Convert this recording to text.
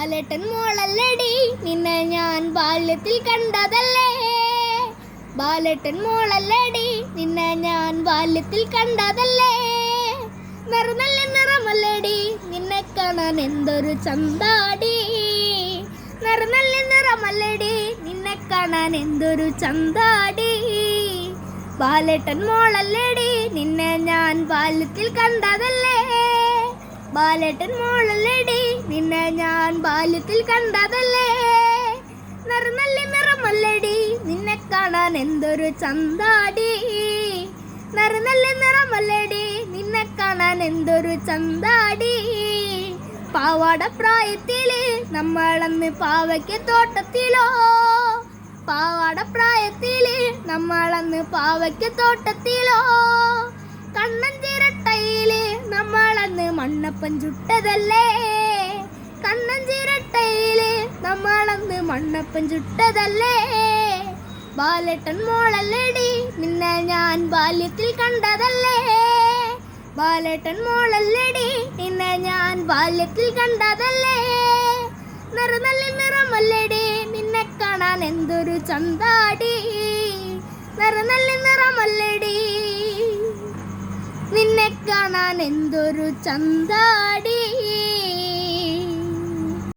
ബാലേട്ടൻ മോളല്ലടി നിന്നെ ഞാൻ ബാല്യത്തിൽ കണ്ടതല്ലേ. ബാലേട്ടൻ മോളല്ലടി നിന്നെ ഞാൻ ബാല്യത്തിൽ കണ്ടതല്ലേ. നിറനല്ല നിറമല്ലടി നിന്നെ കാണാൻ എന്തൊരു ചന്താടി. നിറനല്ല നിറമല്ലടി നിന്നെ കാണാൻ എന്തൊരു ചന്താടി. ബാലേട്ടൻ മോളല്ലടി നിന്നെ ഞാൻ ബാല്യത്തിൽ കണ്ടതല്ലേ. ബാലേട്ടൻ മോളല്ലടി നിന്നെ ഞാൻ ബാല്യത്തിൽ കണ്ടതല്ലേ. നിറനല്ല നിറമല്ലടി നിന്നെ കാണാൻ എന്തൊരു ചന്താടി. നിറനല്ല നിറമല്ലടി നിന്നെ കാണാൻ എന്തൊരു ചന്താടി. പാവാട പ്രായത്തില് നമ്മളന്ന് പാവയ്ക്ക് തോട്ടത്തിലോ. പാവാട പ്രായത്തില് നമ്മളന്ന് പാവയ്ക്ക് തോട്ടത്തിലോ. കണ്ണൻ ചിരട്ടയില് നമ്മളന്ന് മണ്ണപ്പൻ ചുട്ടതല്ലേ. കണ്ണൻ ചിരട്ടയില് നമ്മളന്ന് മണ്ണപ്പൻ ചുട്ടതല്ലേ. ബാലേട്ടൻ മോളല്ലടി നിന്നെ ഞാൻ ബാല്യത്തിൽ കണ്ടതല്ലേ. ബാലേട്ടൻ മോളല്ലടി നിന്നെ ഞാൻ ബാല്യത്തിൽ കണ്ടതല്ലേ. നിറനല്ല നിറമല്ലടി നിന്നെ കാണാൻ എന്തൊരു ചന്താടി. നിറനല്ല നിറമല്ലടി നിന്നെ കാണാൻ എന്തൊരു ചന്താടി.